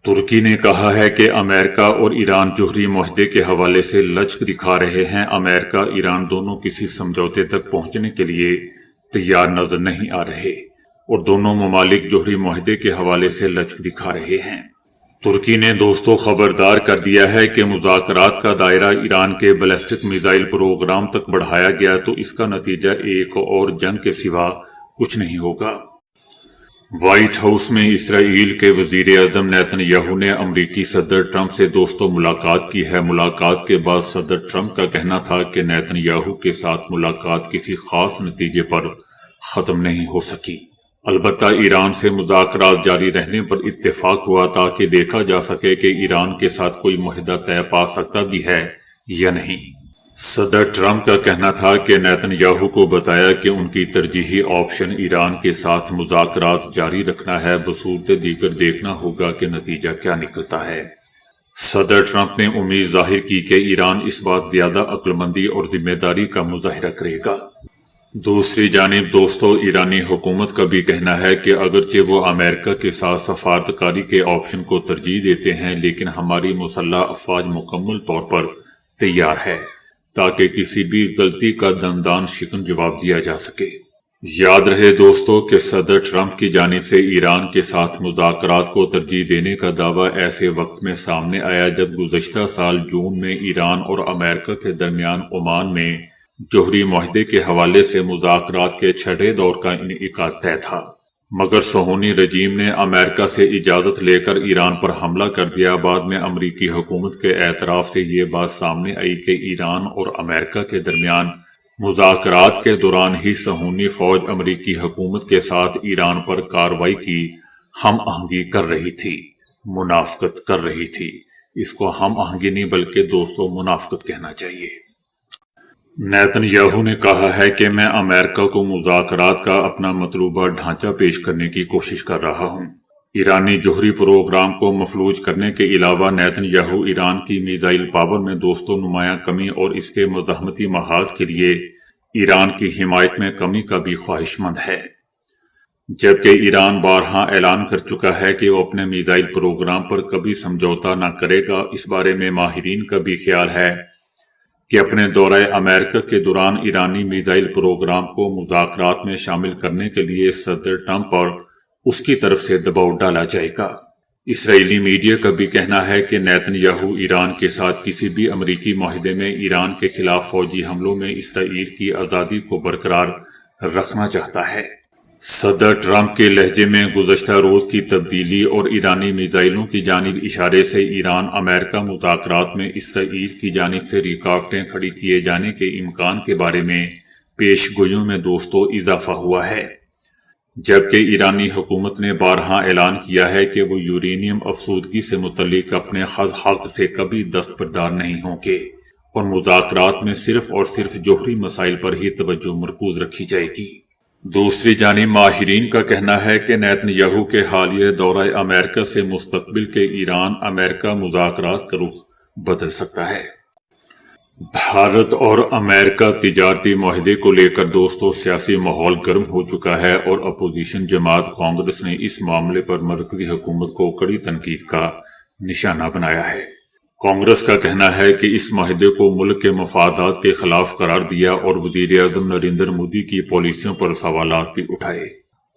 ترکی نے کہا ہے کہ امریکہ اور ایران جوہری معاہدے کے حوالے سے لچک دکھا رہے ہیں۔ امریکہ ایران دونوں کسی سمجھوتے تک پہنچنے کے لیے تیار نظر نہیں آ رہے اور دونوں ممالک جوہری معاہدے کے حوالے سے لچک دکھا رہے ہیں۔ ترکی نے خبردار کر دیا ہے کہ مذاکرات کا دائرہ ایران کے بیلسٹک میزائل پروگرام تک بڑھایا گیا تو اس کا نتیجہ ایک اور جنگ کے سوا کچھ نہیں ہوگا۔ وائٹ ہاؤس میں اسرائیل کے وزیر اعظم نیتن یاہو نے امریکی صدر ٹرمپ سے ملاقات کی ہے۔ ملاقات کے بعد صدر ٹرمپ کا کہنا تھا کہ نیتن یاہو کے ساتھ ملاقات کسی خاص نتیجے پر ختم نہیں ہو سکی، البتہ ایران سے مذاکرات جاری رہنے پر اتفاق ہوا تاکہ دیکھا جا سکے کہ ایران کے ساتھ کوئی معاہدہ طے پا سکتا بھی ہے یا نہیں۔ صدر ٹرمپ کا کہنا تھا کہ نیتن یاہو کو بتایا کہ ان کی ترجیحی آپشن ایران کے ساتھ مذاکرات جاری رکھنا ہے، بصورت دیگر دیکھنا ہوگا کہ نتیجہ کیا نکلتا ہے۔ صدر ٹرمپ نے امید ظاہر کی کہ ایران اس بات زیادہ عقل مندی اور ذمہ داری کا مظاہرہ کرے گا۔ دوسری جانب ایرانی حکومت کا بھی کہنا ہے کہ اگرچہ وہ امریکہ کے ساتھ سفارتکاری کے آپشن کو ترجیح دیتے ہیں، لیکن ہماری مسلح افواج مکمل طور پر تیار ہے تاکہ کسی بھی غلطی کا دندان شکن جواب دیا جا سکے۔ یاد رہے کہ صدر ٹرمپ کی جانب سے ایران کے ساتھ مذاکرات کو ترجیح دینے کا دعویٰ ایسے وقت میں سامنے آیا جب گزشتہ سال جون میں ایران اور امریکہ کے درمیان عمان میں جوہری معاہدے کے حوالے سے مذاکرات کے چھٹے دور کا انعقاد طے تھا، مگر صہیونی رجیم نے امریکہ سے اجازت لے کر ایران پر حملہ کر دیا۔ بعد میں امریکی حکومت کے اعتراف سے یہ بات سامنے آئی کہ ایران اور امریکہ کے درمیان مذاکرات کے دوران ہی صہیونی فوج امریکی حکومت کے ساتھ ایران پر کارروائی کی ہم آہنگی کر رہی تھی، منافقت کر رہی تھی۔ اس کو ہم آہنگی نہیں بلکہ منافقت کہنا چاہیے۔ نیتن یاہو نے کہا ہے کہ میں امریکہ کو مذاکرات کا اپنا مطلوبہ ڈھانچہ پیش کرنے کی کوشش کر رہا ہوں۔ ایرانی جوہری پروگرام کو مفلوج کرنے کے علاوہ نیتن یاہو ایران کی میزائل پاور میں نمایاں کمی اور اس کے مزاحمتی محاذ کے لیے ایران کی حمایت میں کمی کا بھی خواہش مند ہے، جبکہ ایران بارہا اعلان کر چکا ہے کہ وہ اپنے میزائل پروگرام پر کبھی سمجھوتہ نہ کرے گا۔ اس بارے میں ماہرین کا بھی خیال ہے کہ اپنے دورہ امریکہ کے دوران ایرانی میزائل پروگرام کو مذاکرات میں شامل کرنے کے لیے صدر ٹرمپ پر اس کی طرف سے دباؤ ڈالا جائے گا۔ اسرائیلی میڈیا کا بھی کہنا ہے کہ نیتن یاہو ایران کے ساتھ کسی بھی امریکی معاہدے میں ایران کے خلاف فوجی حملوں میں اسرائیل کی آزادی کو برقرار رکھنا چاہتا ہے۔ صدر ٹرمپ کے لہجے میں گزشتہ روز کی تبدیلی اور ایرانی میزائلوں کی جانب اشارے سے ایران امریکہ مذاکرات میں اسرائیل کی جانب سے رکاوٹیں کھڑی کیے جانے کے امکان کے بارے میں پیش گوئیوں میں اضافہ ہوا ہے، جبکہ ایرانی حکومت نے بارہا اعلان کیا ہے کہ وہ یورینیم افسودگی سے متعلق اپنے حق سے کبھی دستبردار نہیں ہوں گے اور مذاکرات میں صرف اور صرف جوہری مسائل پر ہی توجہ مرکوز رکھی جائے گی۔ دوسری جانب ماہرین کا کہنا ہے کہ نیتن یاہو کے حالیہ دورہ امریکہ سے مستقبل کے ایران امریکہ مذاکرات کا رخ بدل سکتا ہے۔ بھارت اور امریکہ تجارتی معاہدے کو لے کر سیاسی ماحول گرم ہو چکا ہے اور اپوزیشن جماعت کانگریس نے اس معاملے پر مرکزی حکومت کو کڑی تنقید کا نشانہ بنایا ہے۔ کانگریس کا کہنا ہے کہ اس معاہدے کو ملک کے مفادات کے خلاف قرار دیا اور وزیر اعظم نریندر مودی کی پالیسیوں پر سوالات بھی اٹھائے۔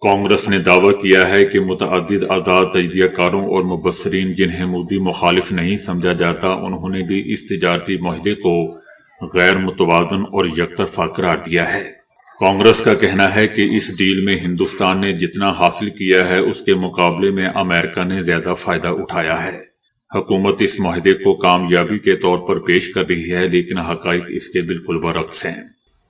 کانگریس نے دعویٰ کیا ہے کہ متعدد آزاد تجزیہ کاروں اور مبصرین جنہیں مودی مخالف نہیں سمجھا جاتا، انہوں نے بھی اس تجارتی معاہدے کو غیر متوازن اور یک طرفہ قرار دیا ہے۔ کانگریس کا کہنا ہے کہ اس ڈیل میں ہندوستان نے جتنا حاصل کیا ہے اس کے مقابلے میں امریکہ نے زیادہ فائدہ اٹھایا ہے۔ حکومت اس معاہدے کو کامیابی کے طور پر پیش کر رہی ہے، لیکن حقائق اس کے بالکل برعکس ہیں۔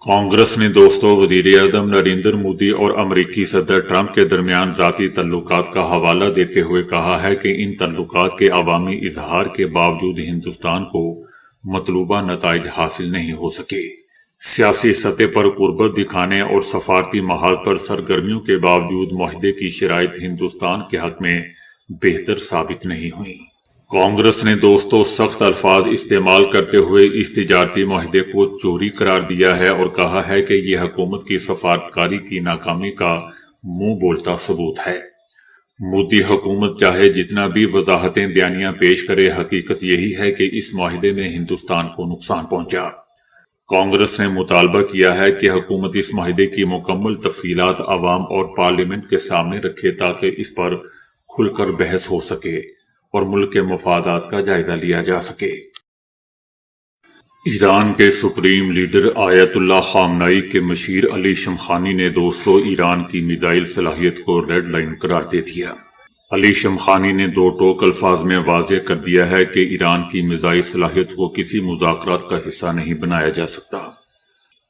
کانگریس نے وزیر اعظم نریندر مودی اور امریکی صدر ٹرمپ کے درمیان ذاتی تعلقات کا حوالہ دیتے ہوئے کہا ہے کہ ان تعلقات کے عوامی اظہار کے باوجود ہندوستان کو مطلوبہ نتائج حاصل نہیں ہو سکے۔ سیاسی سطح پر قربت دکھانے اور سفارتی محاذ پر سرگرمیوں کے باوجود معاہدے کی شرائط ہندوستان کے حق میں بہتر ثابت نہیں ہوئی۔ کانگریس نے سخت الفاظ استعمال کرتے ہوئے اس تجارتی معاہدے کو چوری قرار دیا ہے اور کہا ہے کہ یہ حکومت کی سفارتکاری کی ناکامی کا منہ بولتا ثبوت ہے۔ مودی حکومت چاہے جتنا بھی وضاحتیں بیانیاں پیش کرے، حقیقت یہی ہے کہ اس معاہدے میں ہندوستان کو نقصان پہنچا۔ کانگریس نے مطالبہ کیا ہے کہ حکومت اس معاہدے کی مکمل تفصیلات عوام اور پارلیمنٹ کے سامنے رکھے تاکہ اس پر کھل کر بحث ہو سکے اور ملک کے مفادات کا جائزہ لیا جا سکے۔ ایران کے سپریم لیڈر آیت اللہ خامنائی کے مشیر علی شمخانی نے ایران کی میزائل صلاحیت کو ریڈ لائن قرار دے دیا۔ علی شمخانی نے دو ٹوک الفاظ میں واضح کر دیا ہے کہ ایران کی میزائل صلاحیت کو کسی مذاکرات کا حصہ نہیں بنایا جا سکتا۔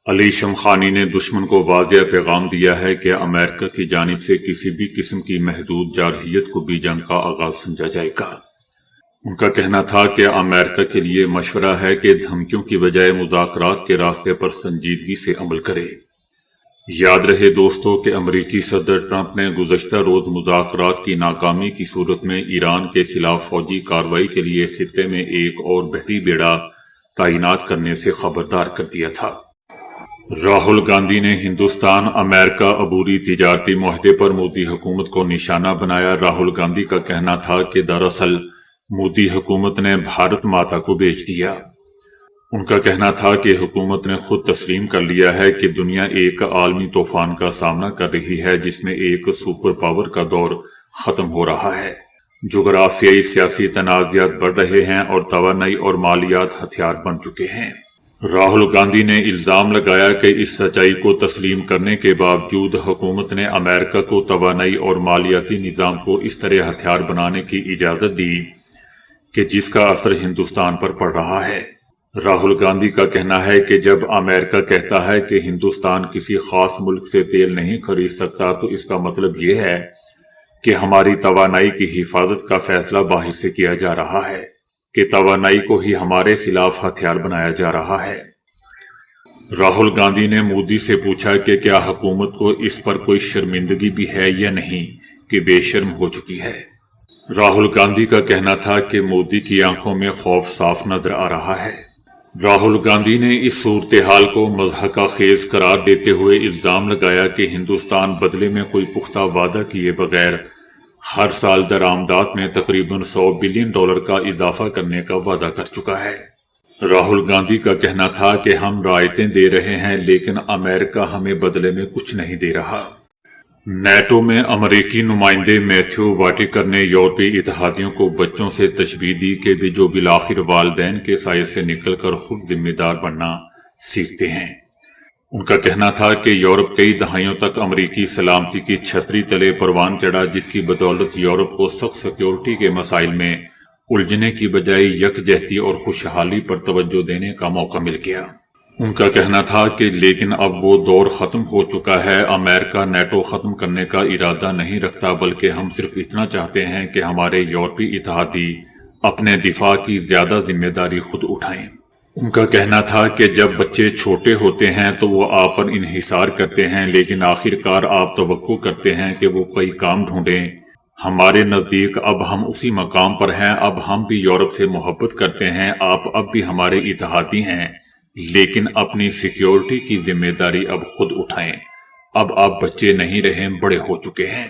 علی شمخانی نے دشمن کو واضح پیغام دیا ہے کہ امریکہ کی جانب سے کسی بھی قسم کی محدود جارحیت کو بھی جنگ کا آغاز سمجھا جائے گا۔ ان کا کہنا تھا کہ امریکہ کے لیے مشورہ ہے کہ دھمکیوں کی بجائے مذاکرات کے راستے پر سنجیدگی سے عمل کرے۔ یاد رہے دوستو کہ امریکی صدر ٹرمپ نے گزشتہ روز مذاکرات کی ناکامی کی صورت میں ایران کے خلاف فوجی کارروائی کے لیے خطے میں ایک اور بحری بیڑا تعینات کرنے سے خبردار کر دیا تھا۔ راہل گاندھی نے ہندوستان امریکہ عبوری تجارتی معاہدے پر مودی حکومت کو نشانہ بنایا۔ راہل گاندھی کا کہنا تھا کہ دراصل مودی حکومت نے بھارت ماتا کو بیچ دیا۔ ان کا کہنا تھا کہ حکومت نے خود تسلیم کر لیا ہے کہ دنیا ایک عالمی طوفان کا سامنا کر رہی ہے جس میں ایک سپر پاور کا دور ختم ہو رہا ہے۔ جغرافیائی سیاسی تنازعات بڑھ رہے ہیں اور توانائی اور مالیات ہتھیار بن چکے ہیں۔ راہل گاندھی نے الزام لگایا کہ اس سچائی کو تسلیم کرنے کے باوجود حکومت نے امریکہ کو توانائی اور مالیاتی نظام کو اس طرح ہتھیار بنانے کی اجازت دی کہ جس کا اثر ہندوستان پر پڑ رہا ہے۔ راہل گاندھی کا کہنا ہے کہ جب امریکہ کہتا ہے کہ ہندوستان کسی خاص ملک سے تیل نہیں خرید سکتا تو اس کا مطلب یہ ہے کہ ہماری توانائی کی حفاظت کا فیصلہ باہر سے کیا جا رہا ہے، کہ توانائی کو ہی ہمارے خلاف ہتھیار بنایا جا رہا ہے۔ راہل گاندھی نے مودی سے پوچھا کہ کیا حکومت کو اس پر کوئی شرمندگی بھی ہے یا نہیں کہ بے شرم ہو چکی ہے۔ راہل گاندھی کا کہنا تھا کہ مودی کی آنکھوں میں خوف صاف نظر آ رہا ہے۔ راہل گاندھی نے اس صورتحال کو مضحکہ خیز قرار دیتے ہوئے الزام لگایا کہ ہندوستان بدلے میں کوئی پختہ وعدہ کیے بغیر ہر سال درآمدات میں تقریباً $100 بلین کا اضافہ کرنے کا وعدہ کر چکا ہے۔ راہل گاندھی کا کہنا تھا کہ ہم رعایتیں دے رہے ہیں لیکن امریکہ ہمیں بدلے میں کچھ نہیں دے رہا۔ نیٹو میں امریکی نمائندے میتھیو واٹیکر نے یورپی اتحادیوں کو بچوں سے تشبیہ دی کہ جو بالآخر والدین کے سائے سے نکل کر خود ذمہ دار بننا سیکھتے ہیں۔ ان کا کہنا تھا کہ یورپ کئی دہائیوں تک امریکی سلامتی کی چھتری تلے پروان چڑھا جس کی بدولت یورپ کو سخت سیکیورٹی کے مسائل میں الجھنے کی بجائے یکجہتی اور خوشحالی پر توجہ دینے کا موقع مل گیا۔ ان کا کہنا تھا کہ لیکن اب وہ دور ختم ہو چکا ہے۔ امریکہ نیٹو ختم کرنے کا ارادہ نہیں رکھتا بلکہ ہم صرف اتنا چاہتے ہیں کہ ہمارے یورپی اتحادی اپنے دفاع کی زیادہ ذمہ داری خود اٹھائیں۔ ان کا کہنا تھا کہ جب بچے چھوٹے ہوتے ہیں تو وہ آپ پر انحصار کرتے ہیں لیکن آخرکار آپ توقع کرتے ہیں کہ وہ کوئی کام ڈھونڈیں۔ ہمارے نزدیک اب ہم اسی مقام پر ہیں۔ اب ہم بھی یورپ سے محبت کرتے ہیں، آپ اب بھی ہمارے اتحادی ہیں، لیکن اپنی سیکیورٹی کی ذمہ داری اب خود اٹھائیں۔ اب آپ بچے نہیں رہے، بڑے ہو چکے ہیں۔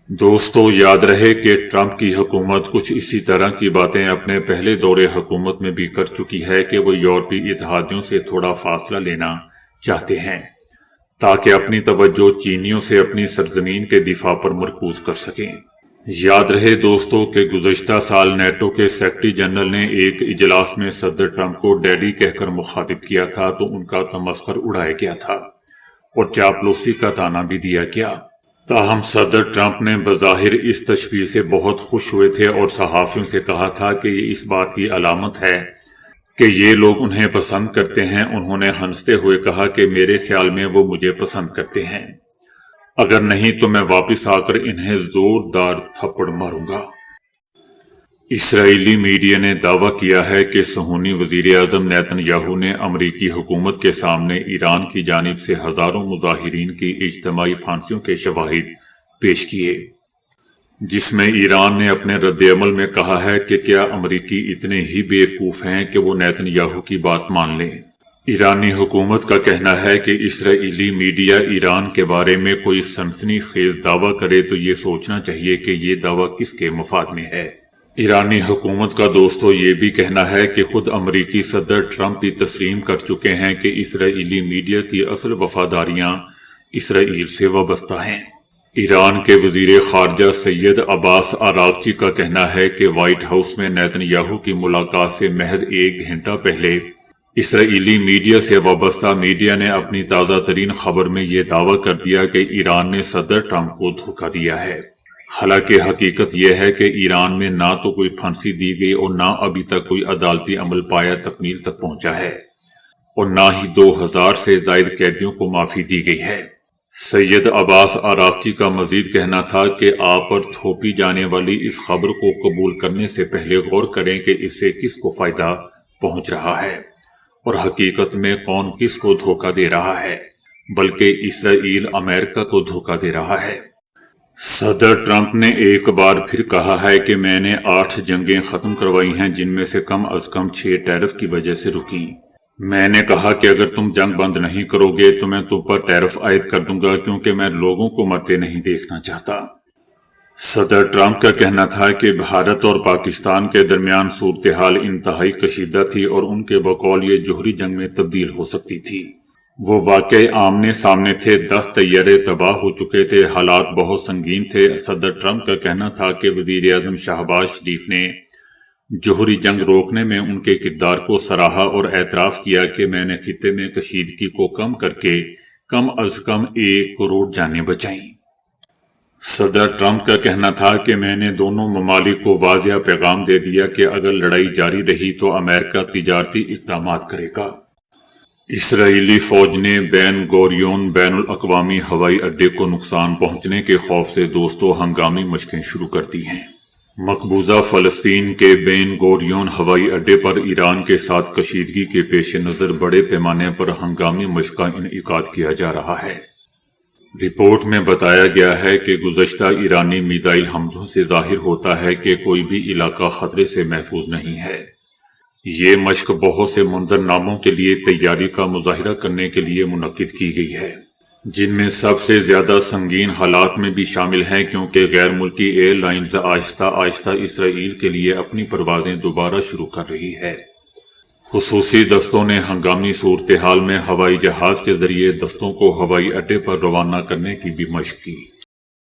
دوستو یاد رہے کہ ٹرمپ کی حکومت کچھ اسی طرح کی باتیں اپنے پہلے دور حکومت میں بھی کر چکی ہے کہ وہ یورپی اتحادیوں سے تھوڑا فاصلہ لینا چاہتے ہیں تاکہ اپنی توجہ چینیوں سے اپنی سرزمین کے دفاع پر مرکوز کر سکیں۔ یاد رہے دوستو کہ گزشتہ سال نیٹو کے سیکرٹری جنرل نے ایک اجلاس میں صدر ٹرمپ کو ڈیڈی کہہ کر مخاطب کیا تھا تو ان کا تمسخر اڑایا گیا تھا اور چاپلوسی کا طعنہ بھی دیا گیا۔ تاہم صدر ٹرمپ نے بظاہر اس تشبیہ سے بہت خوش ہوئے تھے اور صحافیوں سے کہا تھا کہ یہ اس بات کی علامت ہے کہ یہ لوگ انہیں پسند کرتے ہیں۔ انہوں نے ہنستے ہوئے کہا کہ میرے خیال میں وہ مجھے پسند کرتے ہیں، اگر نہیں تو میں واپس آ کر انہیں زوردار تھپڑ ماروں گا۔ اسرائیلی میڈیا نے دعویٰ کیا ہے کہ صہیونی وزیر اعظم نیتن یاہو نے امریکی حکومت کے سامنے ایران کی جانب سے ہزاروں مظاہرین کی اجتماعی پھانسیوں کے شواہد پیش کیے، جس میں ایران نے اپنے رد عمل میں کہا ہے کہ کیا امریکی اتنے ہی بیوقوف ہیں کہ وہ نیتن یاہو کی بات مان لیں۔ ایرانی حکومت کا کہنا ہے کہ اسرائیلی میڈیا ایران کے بارے میں کوئی سنسنی خیز دعویٰ کرے تو یہ سوچنا چاہیے کہ یہ دعویٰ کس کے مفاد میں ہے۔ ایرانی حکومت کا دوستو یہ بھی کہنا ہے کہ خود امریکی صدر ٹرمپ بھی تسلیم کر چکے ہیں کہ اسرائیلی میڈیا کی اصل وفاداریاں اسرائیل سے وابستہ ہیں۔ ایران کے وزیر خارجہ سید عباس عراقچی کا کہنا ہے کہ وائٹ ہاؤس میں نیتن یاہو کی ملاقات سے محض 1 گھنٹہ پہلے اسرائیلی میڈیا سے وابستہ میڈیا نے اپنی تازہ ترین خبر میں یہ دعویٰ کر دیا کہ ایران نے صدر ٹرمپ کو دھوکہ دیا ہے۔ حالانکہ حقیقت یہ ہے کہ ایران میں نہ تو کوئی پھانسی دی گئی اور نہ ابھی تک کوئی عدالتی عمل پایا تکمیل تک پہنچا ہے، اور نہ ہی 2000 سے زائد قیدیوں کو معافی دی گئی ہے۔ سید عباس عراقچی کا مزید کہنا تھا کہ آپ پر تھوپی جانے والی اس خبر کو قبول کرنے سے پہلے غور کریں کہ اس سے کس کو فائدہ پہنچ رہا ہے اور حقیقت میں کون کس کو دھوکہ دے رہا ہے، بلکہ اسرائیل امریکہ کو دھوکہ دے رہا ہے۔ صدر ٹرمپ نے ایک بار پھر کہا ہے کہ میں نے 8 جنگیں ختم کروائی ہیں جن میں سے کم از کم 6 ٹیرف کی وجہ سے رکیں۔ میں نے کہا کہ اگر تم جنگ بند نہیں کرو گے تو میں تم پر ٹیرف عائد کر دوں گا، کیونکہ میں لوگوں کو مرتے نہیں دیکھنا چاہتا۔ صدر ٹرمپ کا کہنا تھا کہ بھارت اور پاکستان کے درمیان صورتحال انتہائی کشیدہ تھی اور ان کے بقول یہ جوہری جنگ میں تبدیل ہو سکتی تھی۔ وہ واقعی آمنے سامنے تھے، 10 طیارے تباہ ہو چکے تھے، حالات بہت سنگین تھے۔ صدر ٹرمپ کا کہنا تھا کہ وزیر اعظم شہباز شریف نے جوہری جنگ روکنے میں ان کے کردار کو سراہا اور اعتراف کیا کہ میں نے خطے میں کشیدگی کو کم کر کے کم از کم 1 کروڑ جانیں بچائیں۔ صدر ٹرمپ کا کہنا تھا کہ میں نے دونوں ممالک کو واضح پیغام دے دیا کہ اگر لڑائی جاری رہی تو امریکہ تجارتی اقدامات کرے گا۔ اسرائیلی فوج نے بین گوریون بین الاقوامی ہوائی اڈے کو نقصان پہنچنے کے خوف سے دوستوں ہنگامی مشقیں شروع کر دی ہیں۔ مقبوضہ فلسطین کے بین گوریون ہوائی اڈے پر ایران کے ساتھ کشیدگی کے پیش نظر بڑے پیمانے پر ہنگامی مشق کا انعقاد کیا جا رہا ہے۔ رپورٹ میں بتایا گیا ہے کہ گزشتہ ایرانی میزائل حملوں سے ظاہر ہوتا ہے کہ کوئی بھی علاقہ خطرے سے محفوظ نہیں ہے۔ یہ مشق بہت سے منظرناموں کے لیے تیاری کا مظاہرہ کرنے کے لیے منعقد کی گئی ہے، جن میں سب سے زیادہ سنگین حالات میں بھی شامل ہیں، کیونکہ غیر ملکی ایئر لائنز آہستہ آہستہ اسرائیل کے لیے اپنی پروازیں دوبارہ شروع کر رہی ہے۔ خصوصی دستوں نے ہنگامی صورتحال میں ہوائی جہاز کے ذریعے دستوں کو ہوائی اڈے پر روانہ کرنے کی بھی مشق کی۔